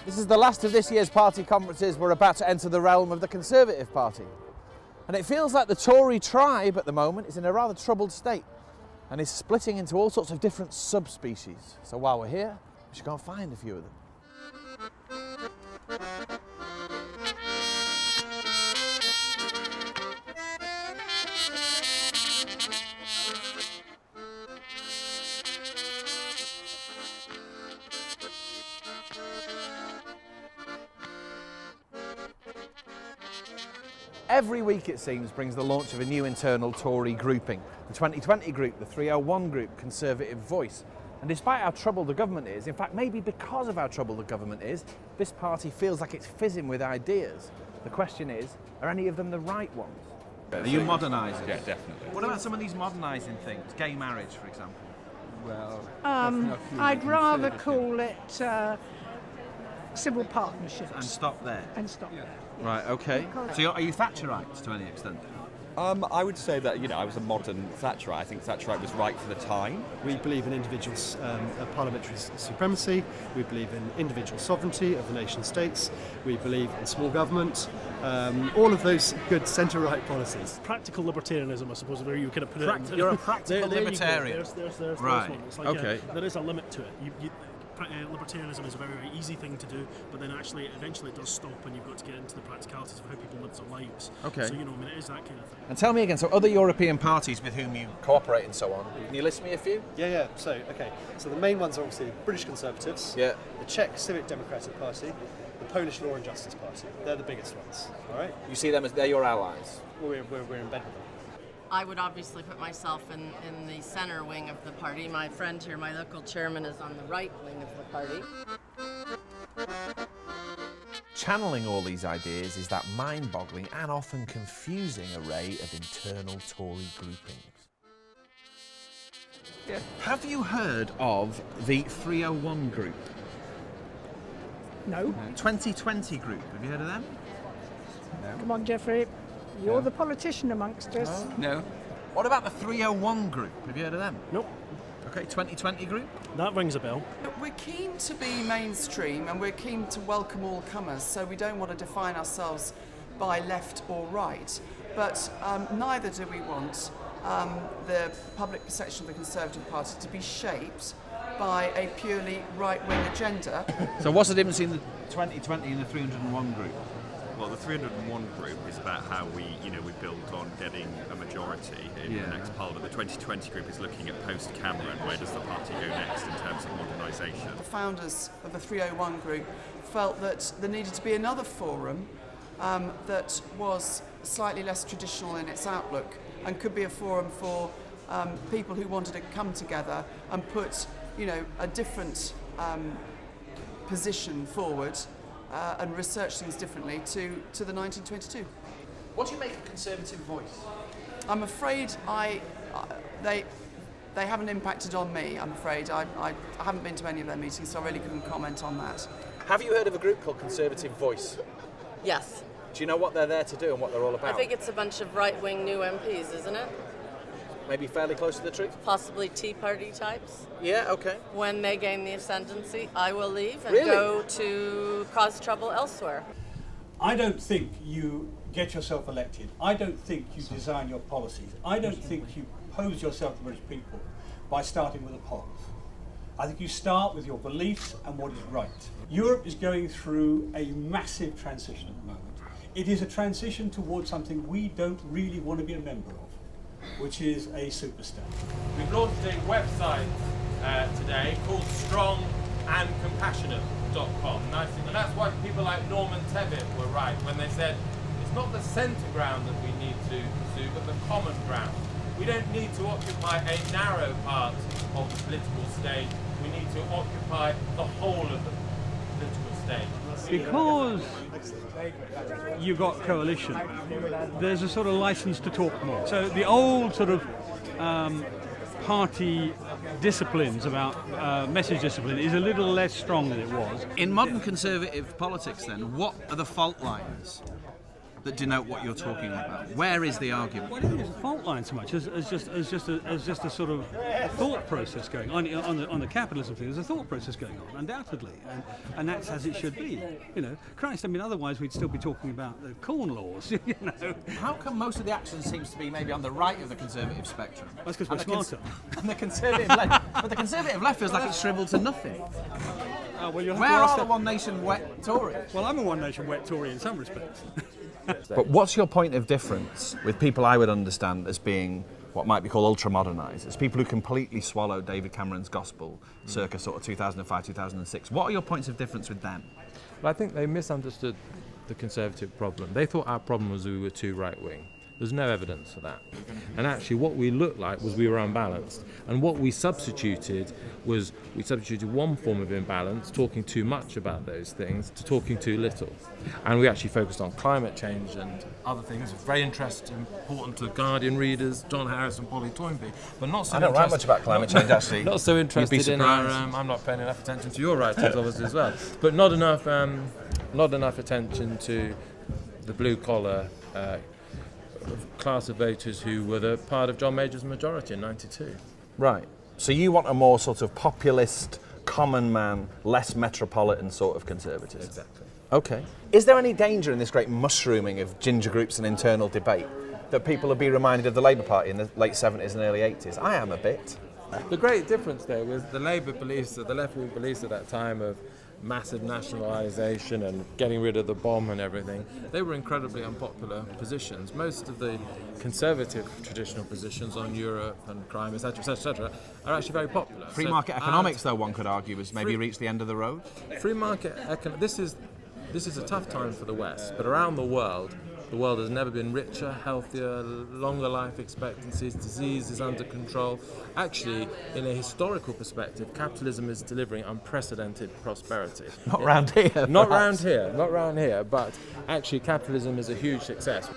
This is the last of this year's party conferences. We're about to enter the realm of the Conservative Party. And it feels like the Tory tribe at the moment is in a rather troubled state and is splitting into all sorts of different subspecies. So while we're here, we should go and find a few of them. Every week, it seems, brings the launch of a new internal Tory grouping. The 2020 group, the 301 group, Conservative Voice. And despite how troubled the government is, in fact, maybe because of how troubled the government is, this party feels like it's fizzing with ideas. The question is, are any of them the right ones? Are you modernising? Yeah, definitely. What about some of these modernising things? Gay marriage, for example. Well, I'd rather call it civil partnerships. And stop there. And stop there. Right, okay. So are you Thatcherites to any extent? I would say that, I was a modern Thatcherite. I think Thatcherite was right for the time. We believe in individual parliamentary supremacy. We believe in individual sovereignty of the nation states. We believe in small government. All of those good centre-right policies. Practical libertarianism, I suppose, where you kind of put it. You're a practical libertarian. There's right. one. It's like, okay. There is a limit to it. Libertarianism is a very, very easy thing to do, but then actually, eventually, it does stop, and you've got to get into the practicalities of how people live their lives. Okay. So, it is that kind of thing. And tell me again, so other European parties with whom you cooperate and so on, can you list me a few? Yeah. So the main ones are obviously the British Conservatives, Yeah. the Czech Civic Democratic Party, the Polish Law and Justice Party. They're the biggest ones, all right? You see them as they're your allies? We're in bed with them. I would obviously put myself in the centre wing of the party. My friend here, my local chairman, is on the right wing of the party. Channeling all these ideas is that mind-boggling and often confusing array of internal Tory groupings. Yeah. Have you heard of the 301 group? No. 2020 group, have you heard of them? Come on, Jeffrey. You're the politician amongst us. No. What about the 301 group? Have you heard of them? Nope. Okay, 2020 group? That rings a bell. We're keen to be mainstream and we're keen to welcome all comers, so we don't want to define ourselves by left or right. But neither do we want the public perception of the Conservative Party to be shaped by a purely right-wing agenda. So what's the difference between the 2020 and the 301 group? Well, the 301 group is about how we build on getting a majority in the next parliament. The 2020 group is looking at post-Cameron, where does the party go next in terms of modernisation. The founders of the 301 group felt that there needed to be another forum that was slightly less traditional in its outlook and could be a forum for people who wanted to come together and put, a different position forward and research things differently to the 1922. What do you make of Conservative Voice? I'm afraid they haven't impacted on me, I'm afraid. I haven't been to any of their meetings, so I really couldn't comment on that. Have you heard of a group called Conservative Voice? Yes. Do you know what they're there to do and what they're all about? I think it's a bunch of right-wing new MPs, isn't it? Maybe fairly close to the truth? Possibly Tea Party types. Yeah, okay. When they gain the ascendancy, I will leave and Really? go to cause trouble elsewhere. I don't think you get yourself elected. I don't think you design your policies. I don't think you pose yourself to British people by starting with a polls. I think you start with your beliefs and what is right. Europe is going through a massive transition at the moment. It is a transition towards something we don't really want to be a member of, which is a superstate. We've launched a website today called strongandcompassionate.com. And that's why people like Norman Tebbit were right when they said it's not the centre ground that we need to pursue, but the common ground. We don't need to occupy a narrow part of the political stage. We need to occupy the whole of the political stage. Because you've got coalition, there's a sort of license to talk more. So the old sort of party disciplines about message discipline is a little less strong than it was. In modern Conservative politics then, what are the fault lines? that denote what you're talking about? Where is the argument? Well, I don't think it's a fault line so much as just a sort of thought process going on the capitalism thing. There's a thought process going on, undoubtedly, and that's as it should be. Christ, I mean, otherwise we'd still be talking about the corn laws. How come most of the action seems to be maybe on the right of the Conservative spectrum? That's because we're smarter. And the Conservative left, but the Conservative left feels like it's shriveled to nothing. Well, where are the One Nation wet Tories? Well, I'm a One Nation wet Tory in some respects. But what's your point of difference with people I would understand as being what might be called ultra-modernisers, people who completely swallowed David Cameron's gospel circa sort of 2005, 2006? What are your points of difference with them? Well, I think they misunderstood the Conservative problem. They thought our problem was we were too right-wing. There's no evidence for that. And actually what we looked like was we were unbalanced. And what we substituted was one form of imbalance, talking too much about those things, to talking too little. And we actually focused on climate change and other things very interesting, important to Guardian readers, John Harris and Polly Toynbee, but not so I don't write much about climate change, actually. Not so interested in our... I'm not paying enough attention to your writings, obviously, as well. But not enough attention to the blue-collar class of voters who were the part of John Major's majority in '92. Right. So you want a more sort of populist, common man, less metropolitan sort of conservative? Exactly. Okay. Is there any danger in this great mushrooming of ginger groups and internal debate that people will be reminded of the Labour Party in the late 70s and early 80s? I am a bit. The great difference there was the Labour beliefs, the left-wing beliefs at that time of massive nationalisation and getting rid of the bomb and everything, they were incredibly unpopular positions. Most of the conservative traditional positions on Europe and crime, etc., are actually very popular. Free market economics, though, one could argue, has maybe reached the end of the road. Free market economics. This is a tough time for the West, but around the world has never been richer, healthier, longer life expectancies, disease is under control. Actually, in a historical perspective, capitalism is delivering unprecedented prosperity. Not round here. Not round here, but actually capitalism is a huge success.